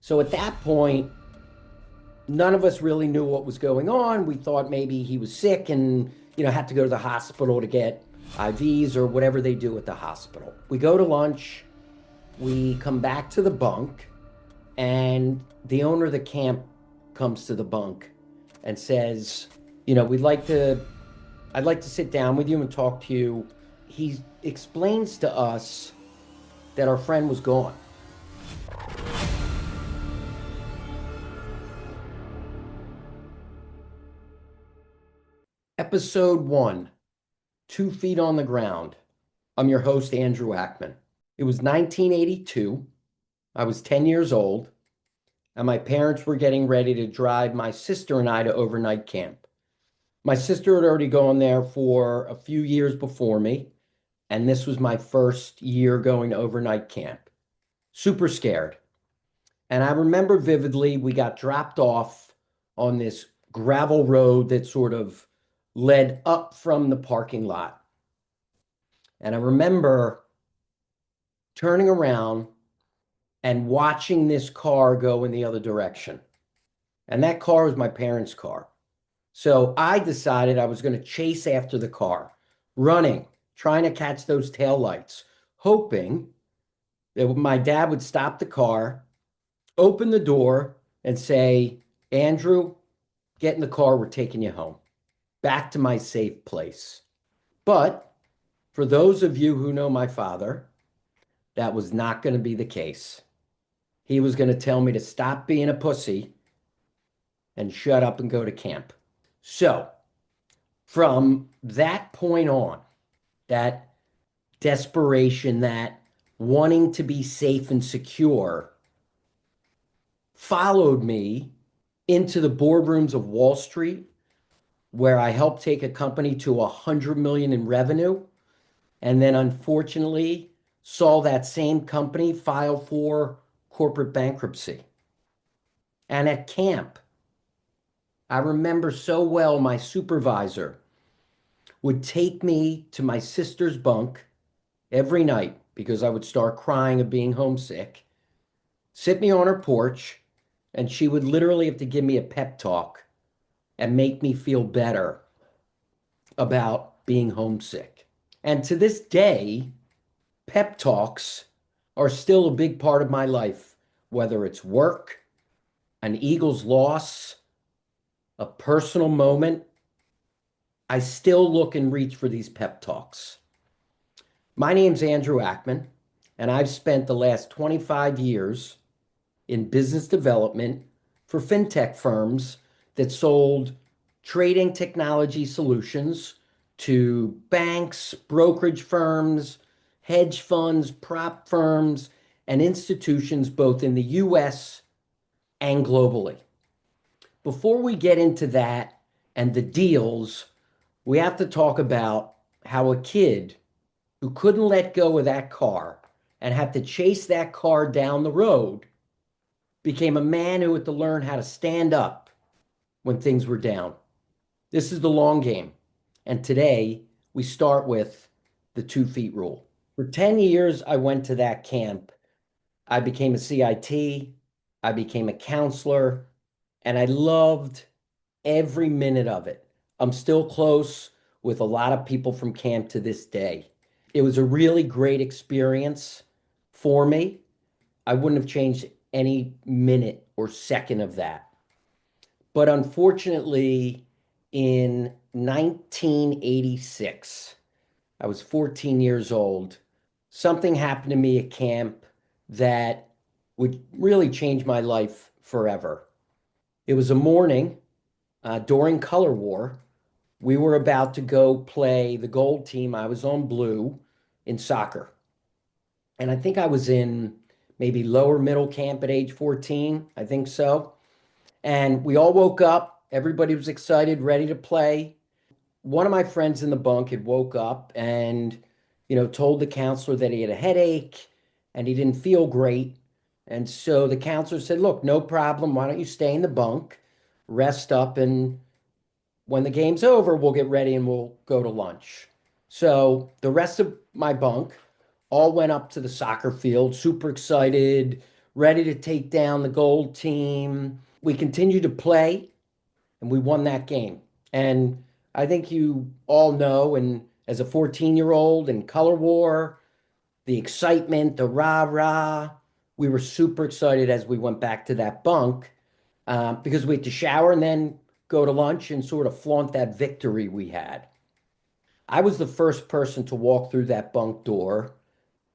So at that point, none of us really knew what was going on. We thought maybe he was sick and, had to go to the hospital to get IVs or whatever they do at the hospital. We go to lunch, we come back to the bunk, and the owner of the camp comes to the bunk and says, I'd like to sit down with you and talk to you. He explains to us that our friend was gone. Episode 1, 2 Feet on the Ground. I'm your host, Andrew Ackman. It was 1982. I was 10 years old, and my parents were getting ready to drive my sister and I to overnight camp. My sister had already gone there for a few years before me, and this was my first year going to overnight camp. Super scared. And I remember vividly, we got dropped off on this gravel road that sort of led up from the parking lot. And I remember turning around and watching this car go in the other direction. And that car was my parents' car. So I decided I was going to chase after the car, running, trying to catch those taillights, hoping that my dad would stop the car, open the door, and say, "Andrew, get in the car, we're taking you home, back to my safe place." But for those of you who know my father, that was not going to be the case. He was going to tell me to stop being a pussy and shut up and go to camp. So from that point on, that desperation, that wanting to be safe and secure followed me into the boardrooms of Wall Street, where I helped take a company to 100 million in revenue, and then unfortunately saw that same company file for corporate bankruptcy. And at camp, I remember so well my supervisor would take me to my sister's bunk every night because I would start crying of being homesick, sit me on her porch, and she would literally have to give me a pep talk and make me feel better about being homesick. And to this day, pep talks are still a big part of my life, whether it's work, an Eagles loss, a personal moment. I still look and reach for these pep talks. My name's Andrew Ackman, and I've spent the last 25 years in business development for fintech firms that sold trading technology solutions to banks, brokerage firms, hedge funds, prop firms, and institutions both in the US and globally. Before we get into that and the deals, we have to talk about how a kid who couldn't let go of that car and had to chase that car down the road became a man who had to learn how to stand up when things were down. This is the long game. And today we start with the 2 feet rule. For 10 years, I went to that camp. I became a CIT, I became a counselor, and I loved every minute of it. I'm still close with a lot of people from camp to this day. It was a really great experience for me. I wouldn't have changed any minute or second of that. But unfortunately, in 1986, I was 14 years old. Something happened to me at camp that would really change my life forever. It was a morning during Color War. We were about to go play the gold team. I was on blue in soccer. And I think I was in maybe lower middle camp at age 14. I think so. And we all woke up. Everybody was excited, ready to play. One of my friends in the bunk had woke up and, told the counselor that he had a headache and he didn't feel great. And so the counselor said, "Look, no problem. Why don't you stay in the bunk, rest up, and when the game's over, we'll get ready and we'll go to lunch." So the rest of my bunk all went up to the soccer field, super excited, ready to take down the gold team. We continued to play and we won that game. And I think you all know, and as a 14-year-old in Color War, the excitement, the rah-rah, we were super excited as we went back to that bunk because we had to shower and then go to lunch and sort of flaunt that victory we had. I was the first person to walk through that bunk door,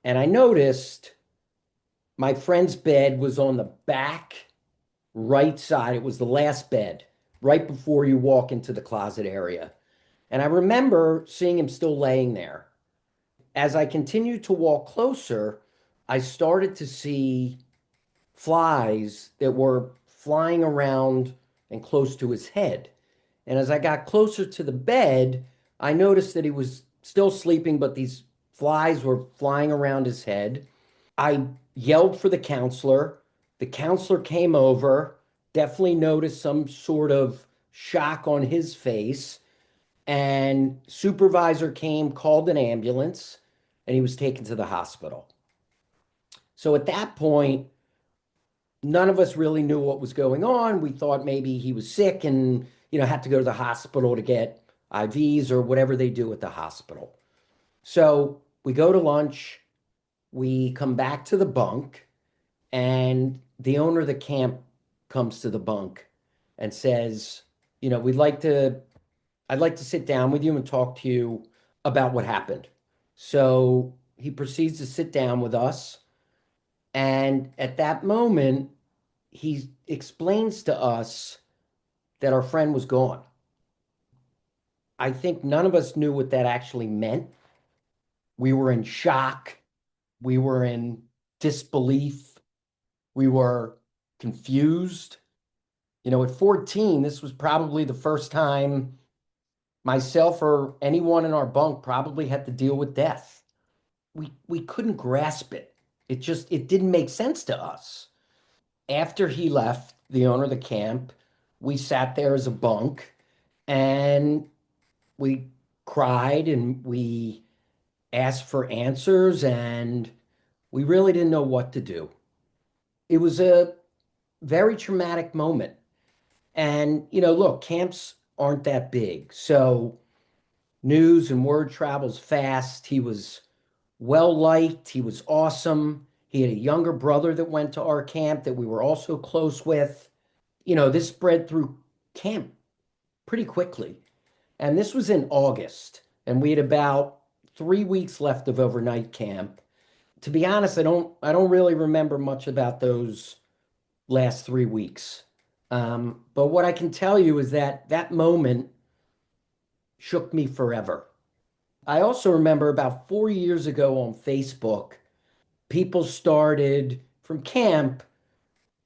and I noticed my friend's bed was on the back right side. It was the last bed, right before you walk into the closet area. And I remember seeing him still laying there. As I continued to walk closer, I started to see flies that were flying around and close to his head. And as I got closer to the bed, I noticed that he was still sleeping, but these flies were flying around his head. I yelled for the counselor. The counselor came over, definitely noticed some sort of shock on his face. And supervisor came, called an ambulance, and he was taken to the hospital. So at that point, none of us really knew what was going on. We thought maybe he was sick and, had to go to the hospital to get IVs or whatever they do at the hospital. So we go to lunch, we come back to the bunk, and the owner of the camp comes to the bunk and says, we'd like to, I'd like to sit down with you and talk to you about what happened. So he proceeds to sit down with us. And at that moment, he explains to us that our friend was gone. I think none of us knew what that actually meant. We were in shock. We were in disbelief. We were confused. At 14, this was probably the first time myself or anyone in our bunk probably had to deal with death. We couldn't grasp it. It didn't make sense to us. After he left, the owner of the camp, we sat there as a bunk and we cried and we asked for answers and we really didn't know what to do. It was a very traumatic moment. And, look, camps aren't that big. So news and word travels fast. He was well liked. He was awesome. He had a younger brother that went to our camp that we were also close with. This spread through camp pretty quickly. And this was in August, and we had about 3 weeks left of overnight camp. To be honest, I don't really remember much about those last 3 weeks. But what I can tell you is that that moment shook me forever. I also remember about 4 years ago on Facebook, people started from camp.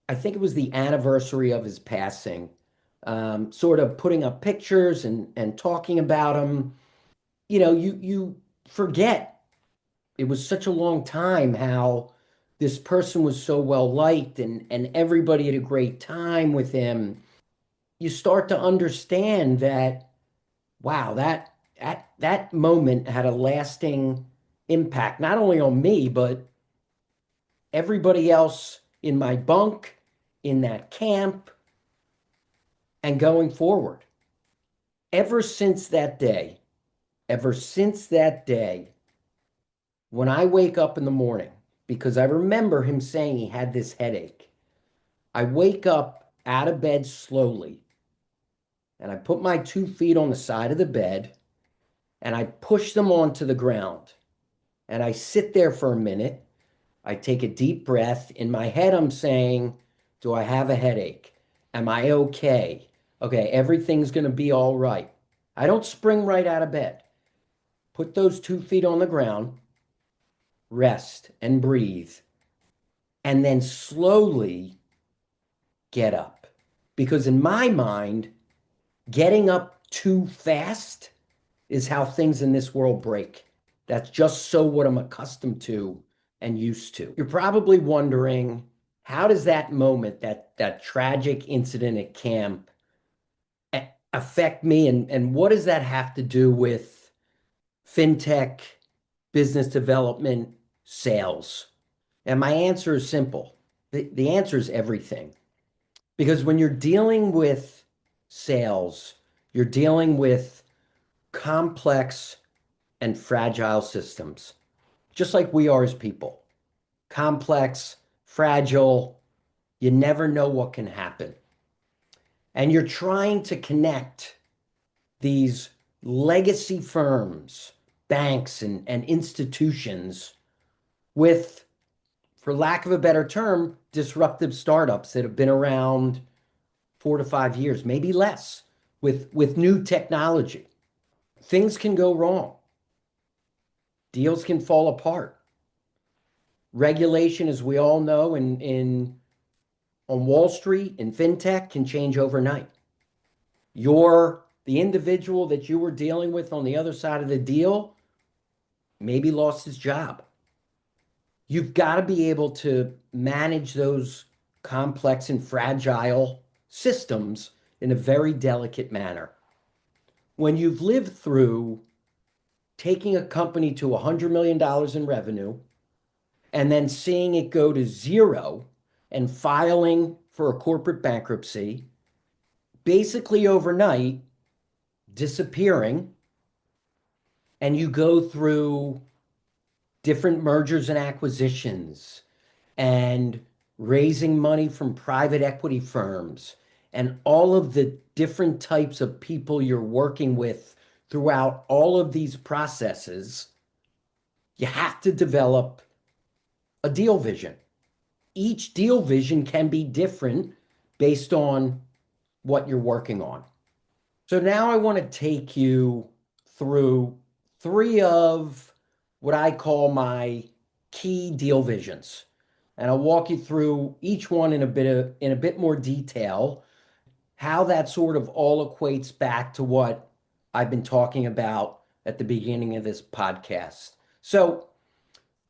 I think it was the anniversary of his passing, sort of putting up pictures and talking about him. You forget it was such a long time how this person was so well liked and everybody had a great time with him. You start to understand that, wow, that moment had a lasting impact, not only on me, but everybody else in my bunk, in that camp, and going forward. Ever since that day, ever since that day, when I wake up in the morning, because I remember him saying he had this headache, I wake up out of bed slowly and I put my 2 feet on the side of the bed and I push them onto the ground and I sit there for a minute. I take a deep breath. In my head, I'm saying, do I have a headache? Am I okay? Okay, everything's going to be all right. I don't spring right out of bed. Put those 2 feet on the ground, rest and breathe, and then slowly get up. Because in my mind, getting up too fast is how things in this world break. That's just so what I'm accustomed to and used to. You're probably wondering, how does that moment, that tragic incident at camp, affect me? And what does that have to do with fintech, business development, sales? And my answer is simple. The answer is everything. Because when you're dealing with sales, you're dealing with complex and fragile systems, just like we are as people. Complex, fragile, you never know what can happen. And you're trying to connect these legacy firms, banks, and institutions with, for lack of a better term, disruptive startups that have been around 4 to 5 years, maybe less, with new technology. Things can go wrong. Deals can fall apart. Regulation, as we all know, in on Wall Street and fintech can change overnight. The individual that you were dealing with on the other side of the deal maybe lost his job. You've got to be able to manage those complex and fragile systems in a very delicate manner. When you've lived through taking a company to $100 million in revenue and then seeing it go to zero and filing for a corporate bankruptcy, basically overnight, disappearing, and you go through different mergers and acquisitions and raising money from private equity firms and all of the different types of people you're working with throughout all of these processes, you have to develop a deal vision. Each deal vision can be different based on what you're working on. So now I want to take you through three of what I call my key deal visions. And I'll walk you through each one in a bit more detail, how that sort of all equates back to what I've been talking about at the beginning of this podcast. So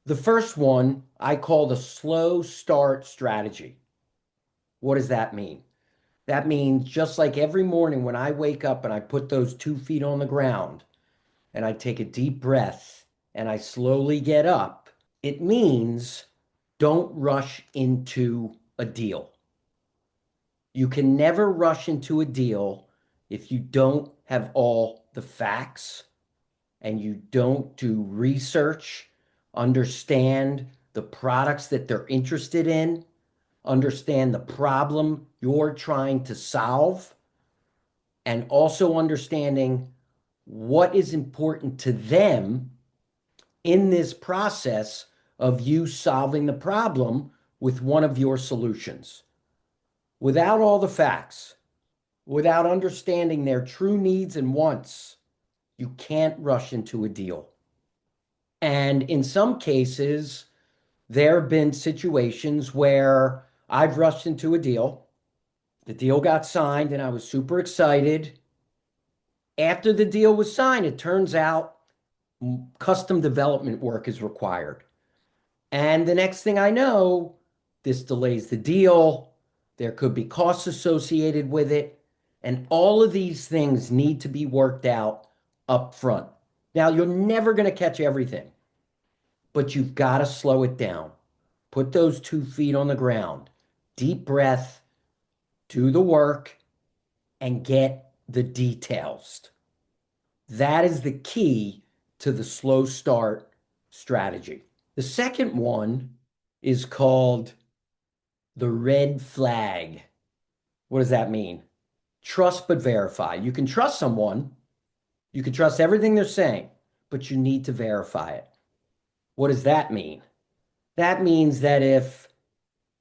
the first one I call the slow start strategy. What does that mean? That means just like every morning when I wake up and I put those 2 feet on the ground and I take a deep breath and I slowly get up, it means don't rush into a deal. You can never rush into a deal if you don't have all the facts and you don't do research, understand the products that they're interested in, understand the problem you're trying to solve, and also understanding what is important to them in this process of you solving the problem with one of your solutions. Without all the facts, without understanding their true needs and wants, you can't rush into a deal. And in some cases, there have been situations where I've rushed into a deal. The deal got signed and I was super excited. After the deal was signed, it turns out custom development work is required. And the next thing I know, this delays the deal. There could be costs associated with it. And all of these things need to be worked out up front. Now, you're never going to catch everything, but you've got to slow it down. Put those 2 feet on the ground, deep breath, do the work, and get the details. That is the key to the slow start strategy. The second one is called the red flag. What does that mean? Trust but verify. You can trust someone, you can trust everything they're saying, but you need to verify it. What does that mean? That means that if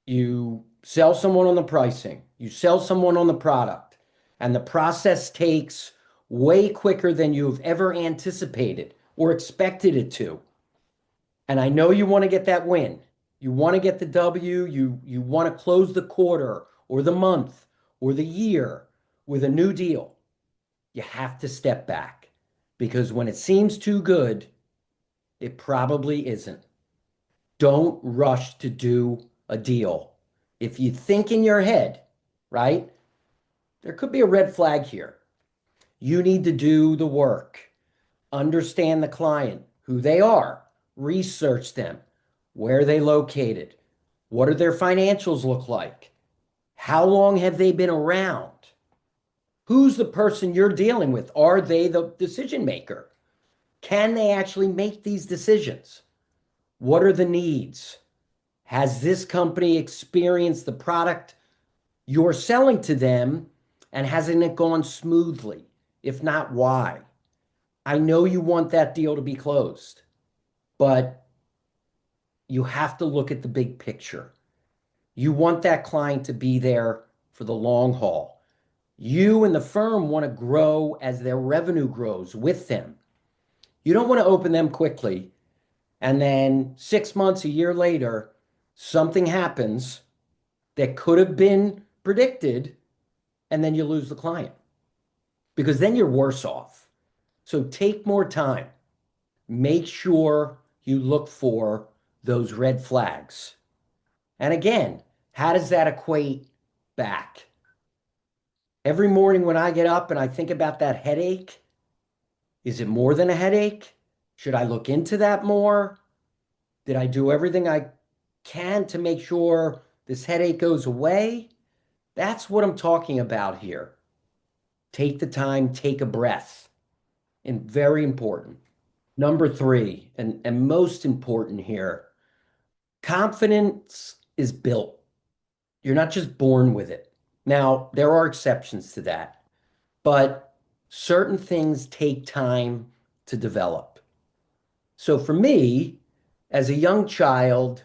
you sell someone on the pricing, you sell someone on the product, and the process takes way quicker than you've ever anticipated or expected it to. And I know you want to get that win. You want to get the W, you want to close the quarter or the month or the year with a new deal. You have to step back because when it seems too good, it probably isn't. Don't rush to do a deal. If you think in your head, right, there could be a red flag here. You need to do the work, understand the client, who they are, research them, where they located, What do their financials look like? How long have they been around? Who's the person you're dealing with? Are they the decision maker? Can they actually make these decisions? What are the needs? Has this company experienced the product you're selling to them and hasn't it gone smoothly? If not, why? I know you want that deal to be closed, but you have to look at the big picture. You want that client to be there for the long haul. You and the firm want to grow as their revenue grows with them. You don't want to open them quickly and then 6 months, a year later, something happens that could have been predicted, and then you lose the client because then you're worse off. So take more time. Make sure you look for those red flags. And again, how does that equate back? Every morning when I get up and I think about that headache, is it more than a headache? Should I look into that more? Did I do everything I can to make sure this headache goes away? That's what I'm talking about here. Take the time, take a breath. And very important. Number three, and most important here, confidence is built. You're not just born with it. Now, there are exceptions to that, but certain things take time to develop. So for me, as a young child,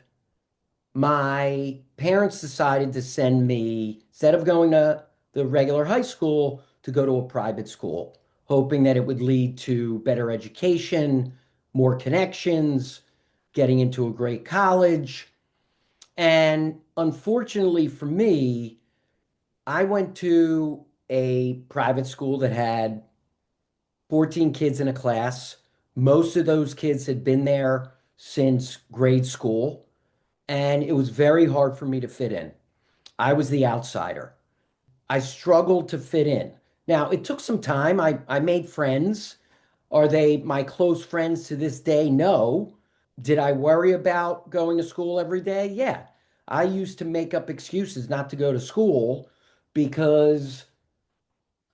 my parents decided to send me, instead of going to the regular high school, to go to a private school, hoping that it would lead to better education, more connections, getting into a great college. And unfortunately for me, I went to a private school that had 14 kids in a class. Most of those kids had been there since grade school, and it was very hard for me to fit in. I was the outsider. I struggled to fit in. Now, it took some time. I made friends. Are they my close friends to this day? No. Did I worry about going to school every day? Yeah. I used to make up excuses not to go to school because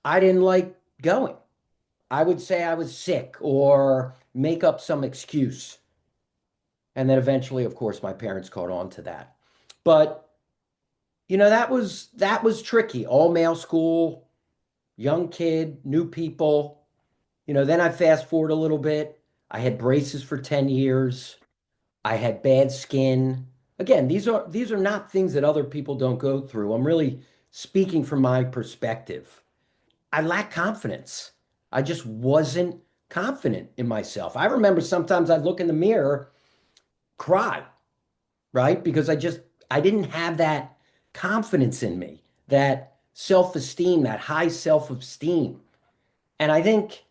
I didn't like going. I would say I was sick or make up some excuse. And then eventually, of course, my parents caught on to that. But that was tricky. All male school, young kid, new people. Then I fast forward a little bit. I had braces for 10 years. I had bad skin. Again, these are not things that other people don't go through. I'm really speaking from my perspective. I lack confidence. I just wasn't confident in myself. I remember sometimes I'd look in the mirror, cry, right? Because I didn't have that confidence in me, that self-esteem, that high self-esteem. And I think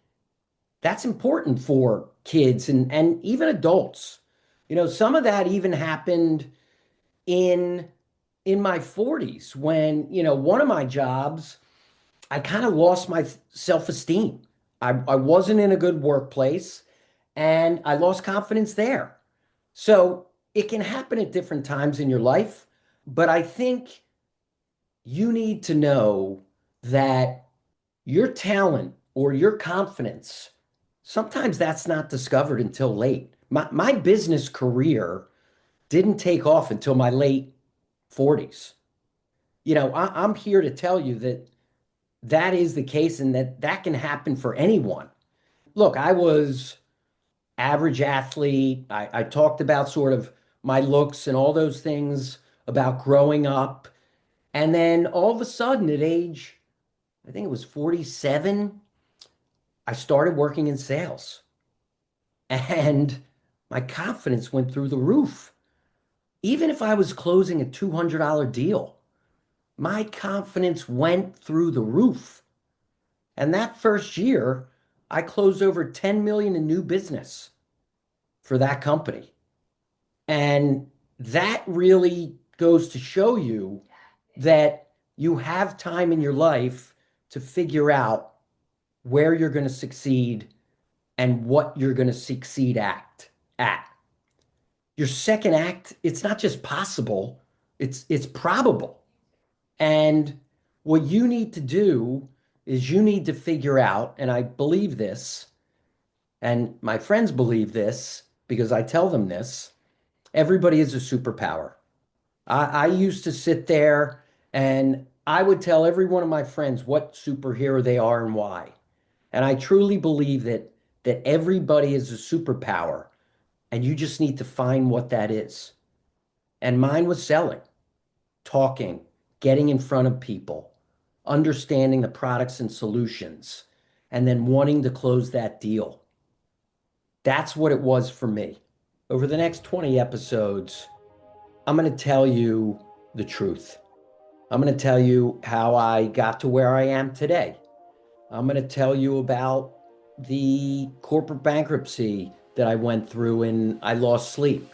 that's important for kids and even adults. Some of that even happened in in my 40s when, one of my jobs, I kind of lost my self-esteem. I wasn't in a good workplace and I lost confidence there. So it can happen at different times in your life, but I think you need to know that your talent or your confidence, sometimes that's not discovered until late. My business career didn't take off until my late 40s. I'm here to tell you that that is the case and that can happen for anyone. Look, I was average athlete. I talked about sort of my looks and all those things about growing up. And then all of a sudden, at age, I think it was 47, I started working in sales. And my confidence went through the roof. Even if I was closing a $200 deal, my confidence went through the roof. And that first year, I closed over 10 million in new business for that company. And that really goes to show you that you have time in your life to figure out where you're going to succeed and what you're going to succeed at. Your second act, it's not just possible, It's probable. And what you need to do is you need to figure out, and I believe this, and my friends believe this because I tell them this, everybody is a superpower. I used to sit there and I would tell every one of my friends what superhero they are and why. And I truly believe that everybody is a superpower and you just need to find what that is. And mine was selling, talking, getting in front of people, understanding the products and solutions, and then wanting to close that deal. That's what it was for me. Over the next 20 episodes, I'm going to tell you the truth. I'm going to tell you how I got to where I am today. I'm going to tell you about the corporate bankruptcy that I went through and I lost sleep.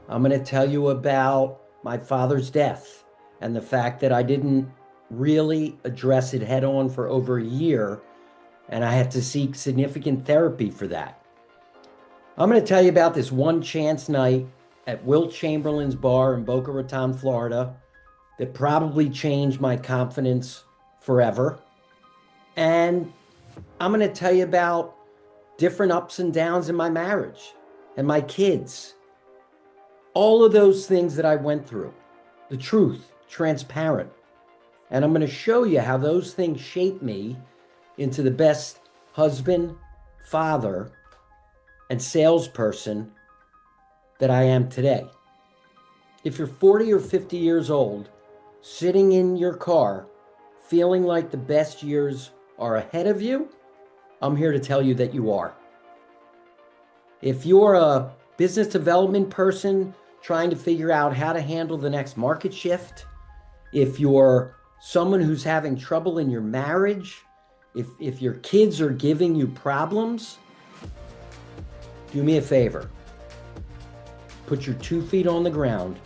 I'm going to tell you about my father's death and the fact that I didn't really address it head on for over a year, and I had to seek significant therapy for that. I'm going to tell you about this one chance night at Wilt Chamberlain's bar in Boca Raton, Florida, that probably changed my confidence forever. And I'm going to tell you about different ups and downs in my marriage and my kids. All of those things that I went through, the truth, transparent. And I'm going to show you how those things shaped me into the best husband, father, and salesperson that I am today. If you're 40 or 50 years old, sitting in your car, feeling like the best years are ahead of you, I'm here to tell you that you are. If you're a business development person trying to figure out how to handle the next market shift, if you're someone who's having trouble in your marriage, if your kids are giving you problems, do me a favor. Put your 2 feet on the ground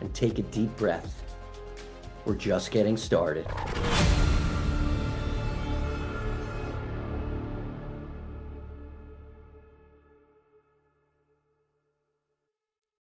and take a deep breath. We're just getting started.